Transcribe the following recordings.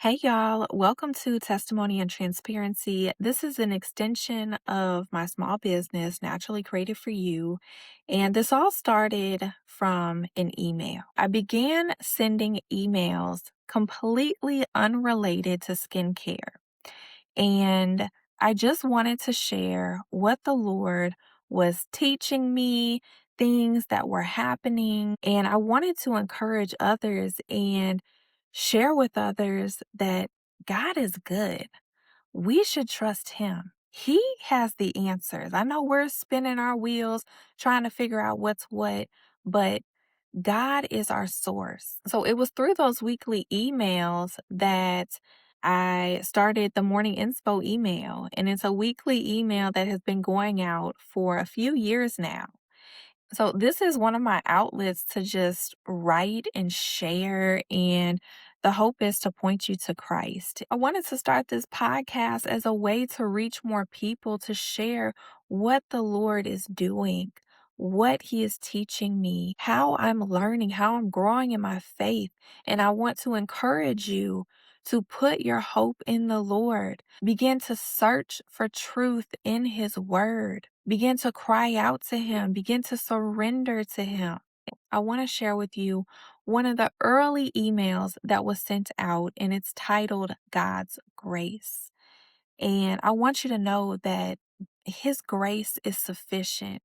Hey y'all, welcome to Testimony and Transparency. This is an extension of my small business, Naturally Created for You. And this all started from an email. I began sending emails completely unrelated to skincare. And I just wanted to share what the Lord was teaching me, things that were happening. And I wanted to encourage others and share with others that God is good. We should trust Him. He has the answers. I know we're spinning our wheels trying to figure out what's what, but God is our source. So it was through those weekly emails that I started the morning inspo email. And it's a weekly email that has been going out for a few years now. So this is one of my outlets to just write and share, and the hope is to point you to Christ. I wanted to start this podcast as a way to reach more people, to share what the Lord is doing, what He is teaching me, how I'm learning, how I'm growing in my faith. And I want to encourage you to put your hope in the Lord. Begin to search for truth in His Word. Begin to cry out to Him. Begin to surrender to Him. I want to share with you one of the early emails that was sent out, and it's titled God's Grace. And I want you to know that His grace is sufficient.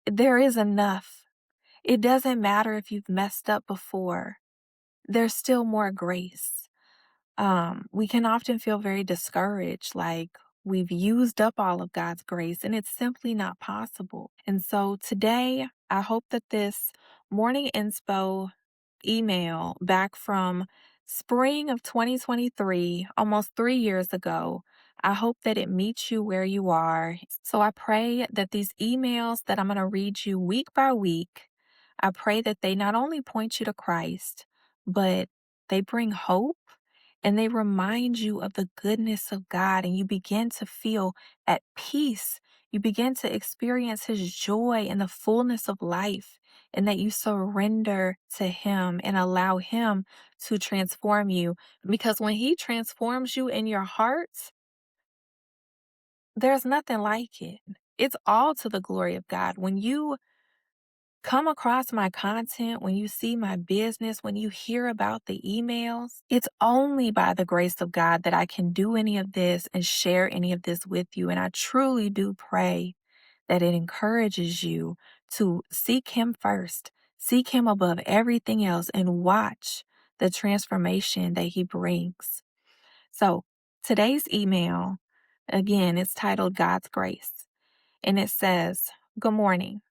There is enough. It doesn't matter if you've messed up before, there's still more grace. We can often feel very discouraged, like we've used up all of God's grace, and it's simply not possible. And so today, I hope that this morning inspo email back from spring of 2023, almost 3 years ago, I hope that it meets you where you are. So I pray that these emails that I'm going to read you week by week, I pray that they not only point you to Christ, but they bring hope and they remind you of the goodness of God, and you begin to feel at peace. You begin to experience His joy and the fullness of life, and that you surrender to Him and allow Him to transform you. Because when He transforms you in your heart, there's nothing like it. It's all to the glory of God. When you come across my content, when you see my business, when you hear about the emails, it's only by the grace of God that I can do any of this and share any of this with you. And I truly do pray that it encourages you to seek Him first, seek Him above everything else, and watch the transformation that He brings. So today's email, again, it's titled God's Grace. And it says, Good morning.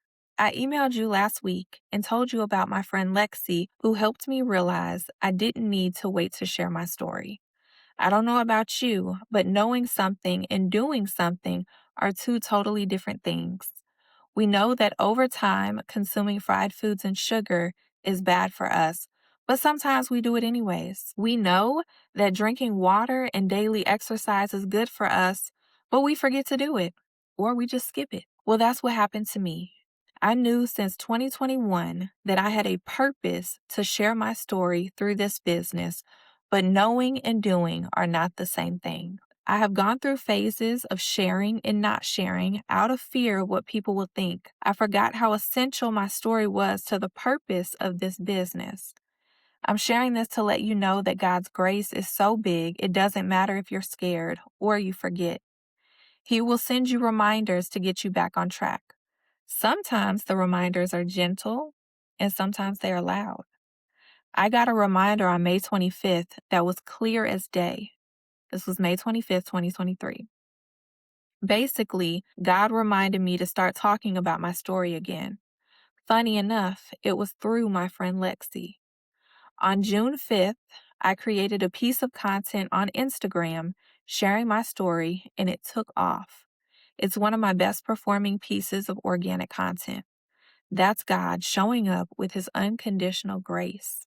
I emailed you last week and told you about my friend Lexi, who helped me realize I didn't need to wait to share my story. I don't know about you, but knowing something and doing something are two totally different things. We know that over time, consuming fried foods and sugar is bad for us, but sometimes we do it anyways. We know that drinking water and daily exercise is good for us, but we forget to do it, or we just skip it. Well, that's what happened to me. I knew since 2021 that I had a purpose to share my story through this business, but knowing and doing are not the same thing. I have gone through phases of sharing and not sharing out of fear of what people will think. I forgot how essential my story was to the purpose of this business. I'm sharing this to let you know that God's grace is so big, it doesn't matter if you're scared or you forget. He will send you reminders to get you back on track. Sometimes the reminders are gentle and sometimes they are loud. I got a reminder on May 25th that was clear as day. This was May 25th, 2023. Basically, God reminded me to start talking about my story again. Funny enough, it was through my friend Lexi. On June 5th, I created a piece of content on Instagram sharing my story, and it took off. It's one of my best performing pieces of organic content. That's God showing up with His unconditional grace.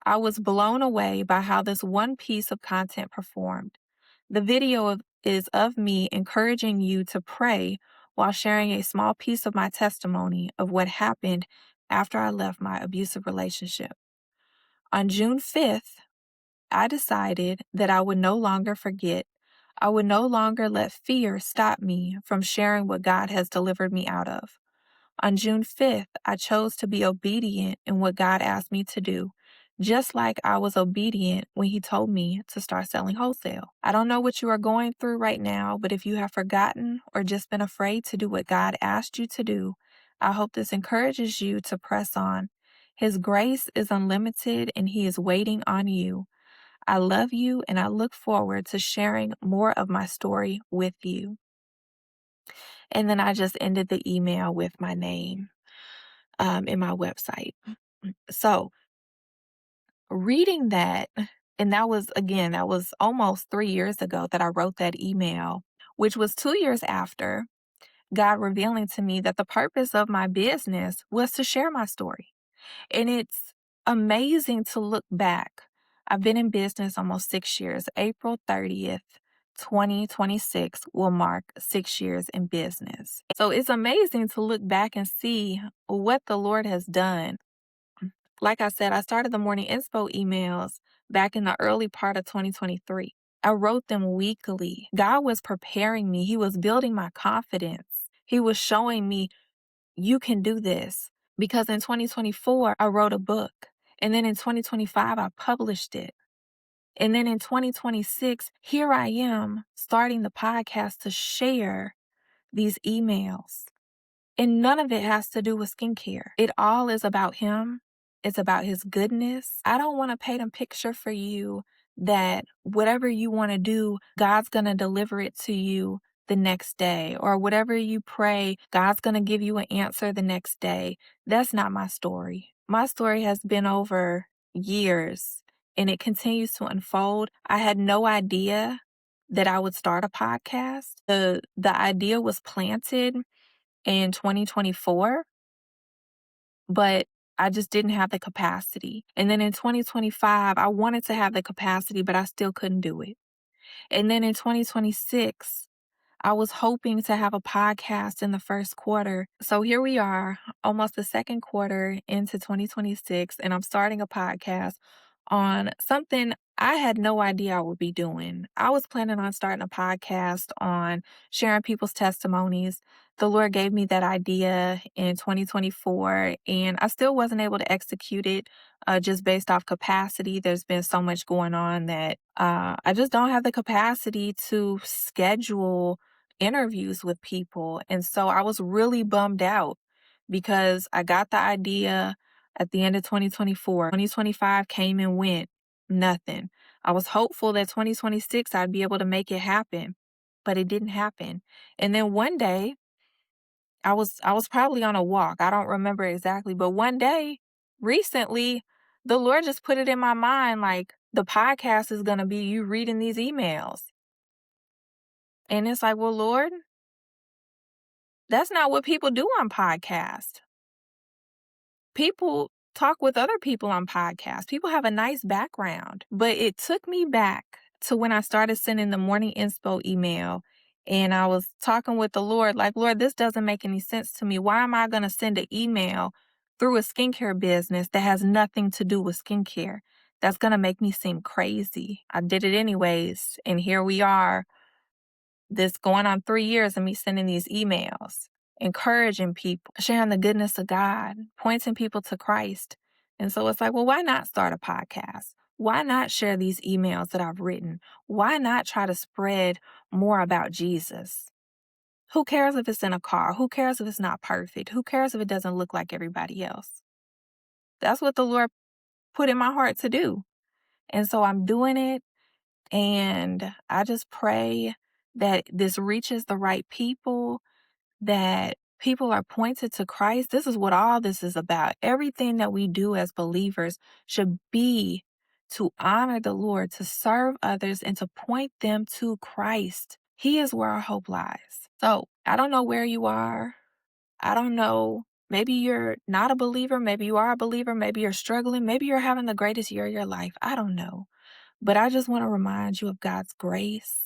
I was blown away by how this one piece of content performed. The is of me encouraging you to pray while sharing a small piece of my testimony of what happened after I left my abusive relationship. On June 5th, I decided that I would no longer forget. I would no longer let fear stop me from sharing what God has delivered me out of. On June 5th, I chose to be obedient in what God asked me to do, just like I was obedient when He told me to start selling wholesale. I don't know what you are going through right now, but if you have forgotten or just been afraid to do what God asked you to do, I hope this encourages you to press on. His grace is unlimited and He is waiting on you. I love you and I look forward to sharing more of my story with you. And then I just ended the email with my name in my website. So reading that, and that was, again, that was almost 3 years ago that I wrote that email, which was 2 years after God revealing to me that the purpose of my business was to share my story. And it's amazing to look back. I've been in business almost 6 years. April 30th, 2026 will mark 6 years in business. So it's amazing to look back and see what the Lord has done. Like I said, I started the morning inspo emails back in the early part of 2023. I wrote them weekly. God was preparing me. He was building my confidence. He was showing me, you can do this. Because in 2024, I wrote a book. And then in 2025, I published it. And then in 2026, here I am starting the podcast to share these emails. And none of it has to do with skincare. It all is about Him. It's about His goodness. I don't want to paint a picture for you that whatever you want to do, God's going to deliver it to you the next day, or whatever you pray, God's going to give you an answer the next day. That's not my story. My story has been over years and it continues to unfold. I had no idea that I would start a podcast. The idea was planted in 2024, but I just didn't have the capacity. And then in 2025, I wanted to have the capacity, but I still couldn't do it. And then in 2026, I was hoping to have a podcast in the first quarter. So here we are, almost the second quarter into 2026, and I'm starting a podcast on something I had no idea I would be doing. I was planning on starting a podcast on sharing people's testimonies. The Lord gave me that idea in 2024, and I still wasn't able to execute it just based off capacity. There's been so much going on that I just don't have the capacity to schedule interviews with people. And so I was really bummed out because I got the idea at the end of 2024. 2025 came and went, nothing. I was hopeful that 2026 I'd be able to make it happen, but it didn't happen. And then one day, I was probably on a walk. I don't remember exactly, but one day recently, the Lord just put it in my mind like the podcast is going to be you reading these emails. And it's like, well, Lord, that's not what people do on podcasts. People talk with other people on podcasts. People have a nice background. But it took me back to when I started sending the morning inspo email and I was talking with the Lord, like, Lord, this doesn't make any sense to me. Why am I going to send an email through a skincare business that has nothing to do with skincare? That's going to make me seem crazy. I did it anyways. And here we are, this going on 3 years of me sending these emails, encouraging people, sharing the goodness of God, pointing people to Christ. And so it's like, well, why not start a podcast? Why not share these emails that I've written? Why not try to spread more about Jesus? Who cares if it's in a car? Who cares if it's not perfect? Who cares if it doesn't look like everybody else? That's what the Lord put in my heart to do. And so I'm doing it. And I just pray that this reaches the right people, that people are pointed to Christ. This is what all this is about. Everything that we do as believers should be to honor the Lord, to serve others, and to point them to Christ. He is where our hope lies. So I don't know where you are. I don't know. Maybe you're not a believer. Maybe you are a believer. Maybe you're struggling. Maybe you're having the greatest year of your life. I don't know. But I just want to remind you of God's grace.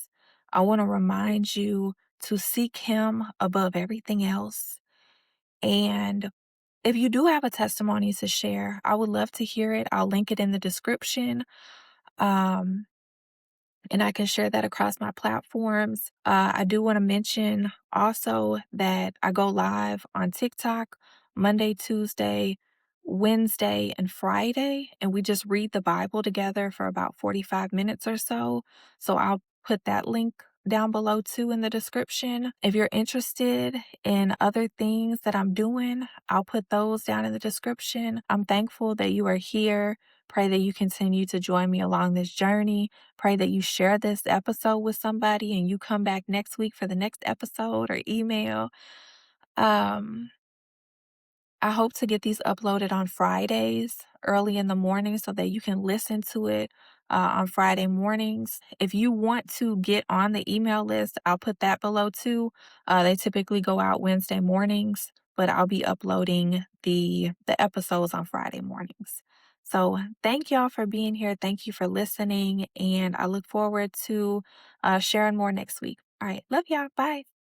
I want to remind you to seek Him above everything else. And if you do have a testimony to share, I would love to hear it. I'll link it in the description. Um, and I can share that across my platforms. I do want to mention also that I go live on TikTok Monday, Tuesday, Wednesday, and Friday, and we just read the Bible together for about 45 minutes or so. So I'll put that link down below too in the description. If you're interested in other things that I'm doing, I'll put those down in the description. I'm thankful that you are here. Pray that you continue to join me along this journey. Pray that you share this episode with somebody and you come back next week for the next episode or email. Um, I hope to get these uploaded on Fridays early in the morning so that you can listen to it on Friday mornings. If you want to get on the email list, I'll put that below too. They typically go out Wednesday mornings, but I'll be uploading the episodes on Friday mornings. So thank y'all for being here. Thank you for listening, and I look forward to sharing more next week. All right, love y'all. Bye.